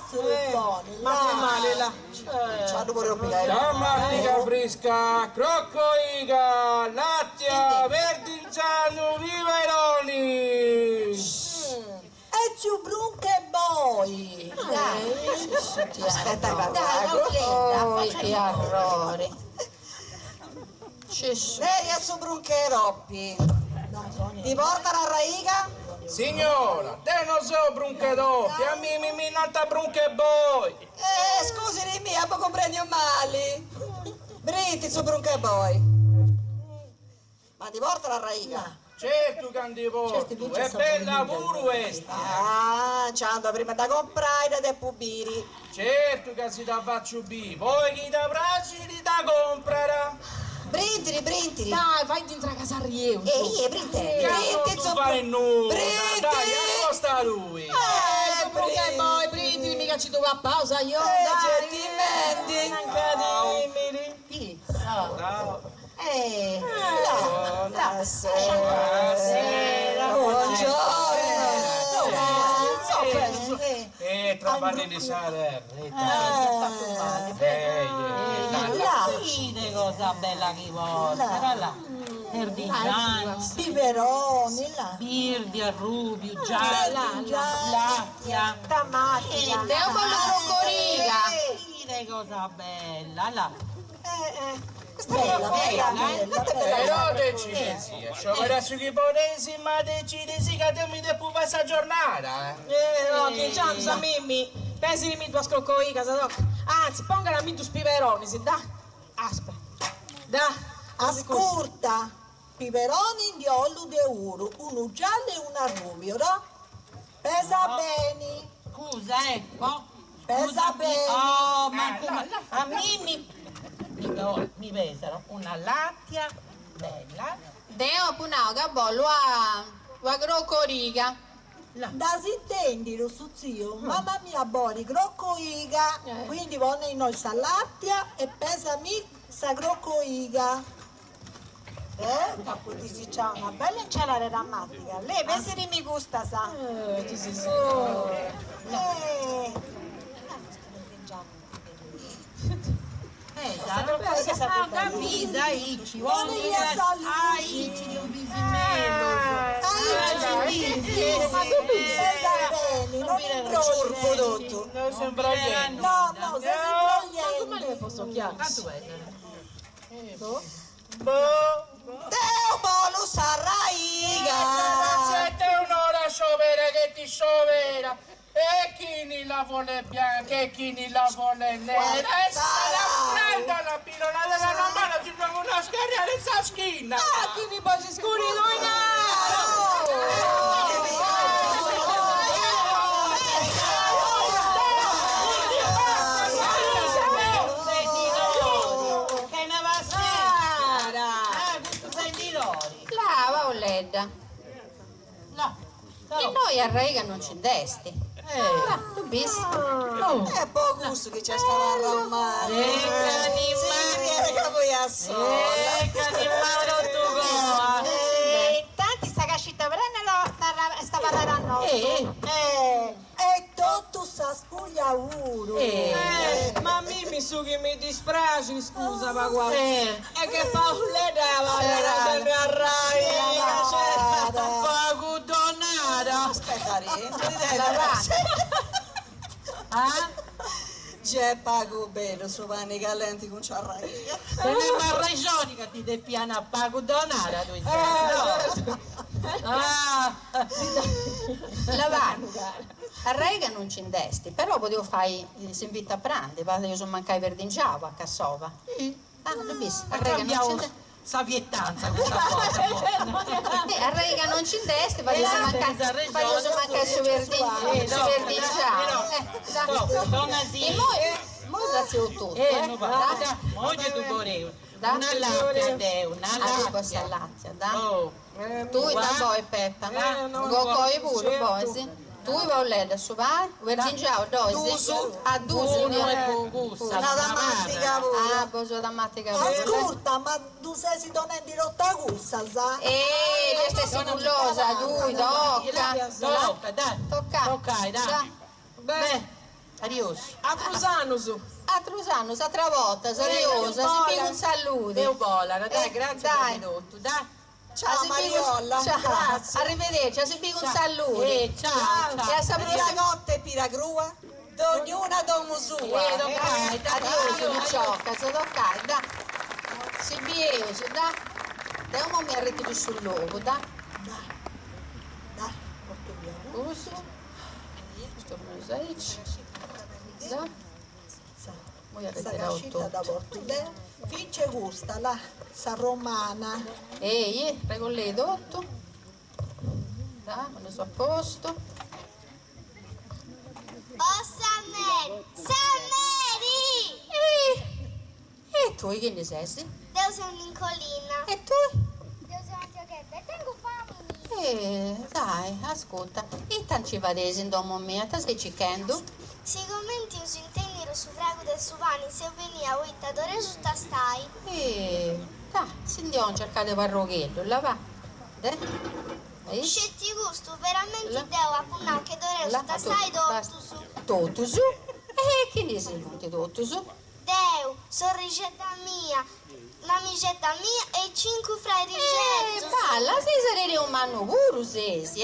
Sultone, Ma che male là? C'hanno pure obbligare. Dammatica fresca, croccoiga, lattia, verdigiano, viveroni! E più brun che voi. Aspetta, dai, che errore. Lei è su bruncheroppi. Ti porta la raiga? Signora, te non so brunche doppie, a me mi minata brunche boy! Scusi di mia, ma comprendi un male. Britti su brunche boy. Ma ti porta la raiga? Certo che ti porto, è bella pure questa! C'hanno prima da comprare e pubiri. Certo che si da faccio bi, poi chi da bracci da comprare! Brintiri. Dai, vai dentro a casa a Rieu. Brintiri. Non fare nulla, dai, accosta lui! Perché poi Brindisi mica ci dove a pausa io. Gentilmente. Dimmi. Traballi di sale, Che cosa bella che vuoi, era là. Perdigiano, Biberoni, là. birdia, rubio, giallo, lattia. Tamatica. Devo con la crocoriga. Che cosa bella, là. Bella. Però decidi, scioperà su chi ponesi, ma decidi che te mi devo fare questa giornata. No, che c'hanno Mimmi. Pensi di mi tua scroccoica, anzi, ponga a mi tu spiveroni, se da. Aspetta. Da. Ascolta, piperoni di olio di euro, uno giallo e uno rubio, no? Pesa bene. Scusa, ecco. Pesa bene. Oh, ma a me mi pesano una lattia bella. Devo punare che bollo a crocoriga. Da si intendi lo su zio, mamma mia buoni, croccoiga, quindi vuole noi salattia e pesa mi sa croccoiga. Capo di c'ha una bella insalata drammatica. Lei pensi di mi gusta, sa? Capita, ci vuole aici, un bisimelo. Non imbrogliare. Non sembra niente. No, senza Ma le posso chiamare? Deo bolu sarraiga. Siete un'ora sciovera che ti sciovera. E chi ne la vuole bianca e chi ne la vuole nera. E la prenda la pillola della mano, ci trovo una scarriera in sa schina. Chi mi poi si scuri Che ne va a sera? Questo sei di lori. La Paoletta. No. E noi a Raiga non ci desti. Tu visto? È poco gusto che c'è stata a romare. Viene che voi a sola. Tanti sta cascita prendelo, sta parlando a noi. E tutto sa spuglia uro. Ma Mimmi su che mi dispiace, scusa, ma guarda. È che Paoletta va sempre a Rai. Pago donata. Aspetta, c'è pago bello, su panni calenti con ciarraia. Non è una ragione che ti devi piano pago donata. La vaga. A Raiga non ci desti, però potevo fare se invita a prendere, perché io sono mancai per d'ingiavo a Cassova. L'ho visto. A Raiga non ci desti. Saviettanza questa cosa. A Raiga non ci desti, perché io sono mancai su verdingiavo. Donna E Moda se tutto, non va, da, oggi tu vorrei. Da? Una latte, de, una Arrivo latte. a latte, da? Oh, Tu da poi Peppa, gokoi pure poi, tu vai lei su vai, vergingiao dosi, a dusi, Una dammatica pure. ah, boso da mattica. Ascolta, ma tu sei donando rotta gussa, sa? Questa è simulosa, lui, tocca, tocca, dai. tocca, dai. Beh, adios. A Trusano su. a Trusano, sa travolta, seriosa, si piega un saluto. Deu bola, dai, grazie dai. per tutto, dai. Ciao Mariolla, ciao, grazie. arrivederci, si piega un saluto. Ciao, E a saprire Piragotta e piragrua, ognuna domo sua. addio, mi ciocca, se toccai, da. Si bieso, da. Da un momento arrivo sul luogo, da. Dai, porto via. Uso. Sto aici. Da. Mo Sta arreterò cascita da tutto. porto. Fince gusta, la sa romana. Ehi, prego lei tutto. Da, quando sono a posto. Oh Sammeri! Sammeri! E tu che ne sei? Devo essere Nicolina. E tu? Devo essere Antiochetta e tengo fame. Dai, ascolta. E tanto ci vadesi in domo mia, ti stai cercando? Sicuramente uso intendere su frago del Suvani se venia o ittadore su tastai. Dai, se andiamo a cercare parrochello, là va. Dai. Scetti gusto, veramente devo appunare che dore su tastai dotto su. Tutto su? Che ne sei venuti tutto su? Deu, sorricetta mia, mamicetta mia e 5 fra i rigetto. Balla, sei sarete un manno puro, sesi,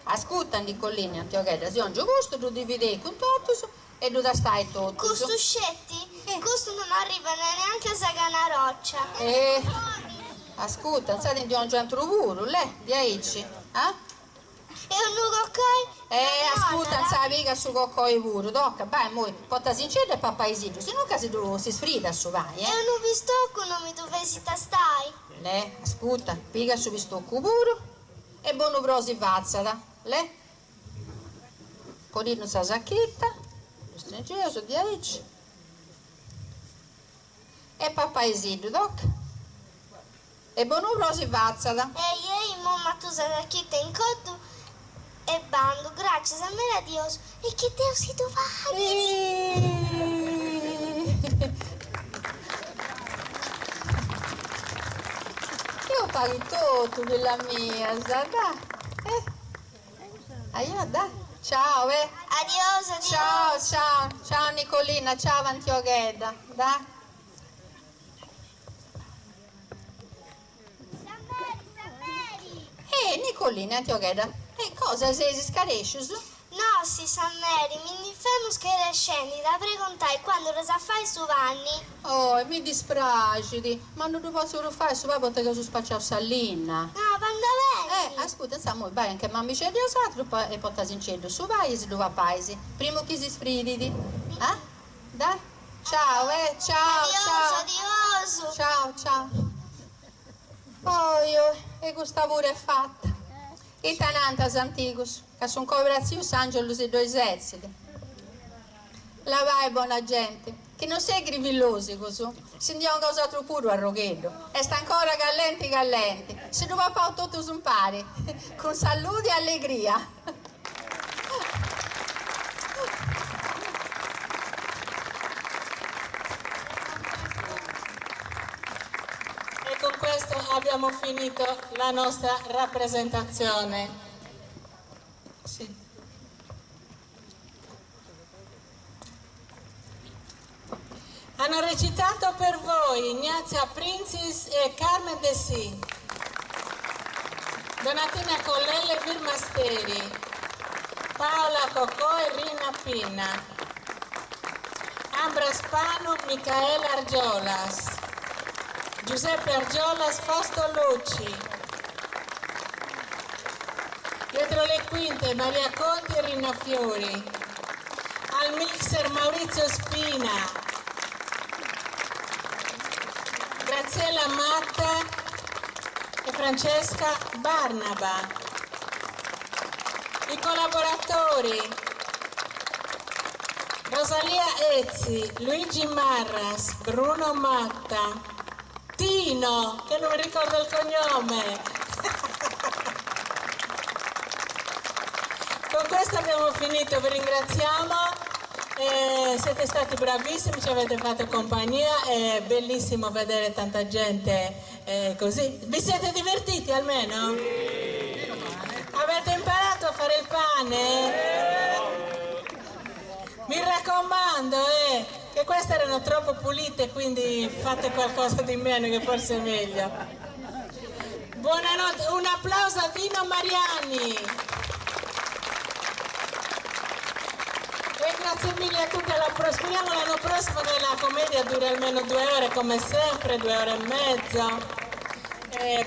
Ascolta, Nicolini, Antiochetta, se oggi gusto tu dividi con tutto su e tu da stai tutto su. Gusto scetti? Gusto non arriva neanche a Sagana Roccia. Ascolta, sai di oggi entro puro, lei, di aici, E un nugo ascolta, non sai mica su coccoi puro, tocca, vai, mo, porta sincero e papaisino, se non casi tu si sfrida su vai, E un bistocco non mi dovessi tastai. Le, ascolta, piga su bistocco puro e buono prosi vazzata, le? Corino sa sacchetta, lo stringioso di aici. E papaisino, tocca. E buono prosi vazzata. Ehi, mamma tu sei da chi te in cotto e bando, grazie a me Dios. E che Dio si dov'è? Io paghi tutto della mia, dai. Dai. Ciao, Adios. Ciao Nicolina, ciao Antiochetta, dai. Sammeri. Nicolina, Antiochetta, e cosa sei si scaresci su? No, si Sammeri, mi difemo che scendi da preguntai quando lo sa fai su vanni. Oh, mi dispraciti, ma non lo posso fare su perché sono spacciato salina. No, quando veni? Ascolta, insomma, vai anche mamma c'è di osatro e porta sincero su vai e si dove paesi. Primo chi si sfriditi. Dai. Ciao, Adioso. Ciao. Oh, io, e questa pure è fatta. E tanantas anticus, che sono cooperazioni Sangelo e due eserciti. La vai, buona gente, che non sei grivillosi così. Se andiamo a cosa troppo puro a Roghello. E sta ancora gallenti. Se non va a tutto su un pari, con salute e allegria. E con questo abbiamo finito la nostra rappresentazione. Sì. Hanno recitato per voi Ignazia Prinzis e Carmen De Si, Donatina Collelle e Virmasteri, Paola Cocò e Rina Pinna, Ambra Spano, Micaela Argiolas, Giuseppe Argiolas, Fausto Lucci, dietro le quinte Maria Conti e Rina Fiori, al mixer Maurizio Spina, Graziella Matta e Francesca Barnaba. I collaboratori Rosalia Ezzi, Luigi Marras, Bruno Matta, Tino, che non mi ricordo il cognome. Con questo abbiamo finito, vi ringraziamo, siete stati bravissimi, ci avete fatto compagnia, è bellissimo vedere tanta gente così. Vi siete divertiti almeno? Avete imparato a fare il pane? Mi raccomando, che queste erano troppo pulite, quindi fate qualcosa di meno che forse è meglio. Buonanotte, un applauso a Dino Mariani. E grazie mille a tutti, speriamo l'anno prossimo che la commedia duri almeno 2 ore come sempre, 2 ore e mezzo.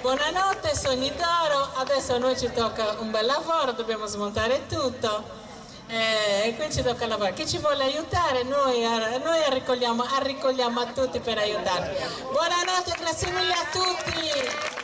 Buonanotte, sogni d'oro, adesso a noi ci tocca un bel lavoro, dobbiamo smontare tutto. E qui ci tocca lavorare. Chi ci vuole aiutare, noi arriccogliamo a tutti per aiutarvi. Buonanotte, grazie mille a tutti.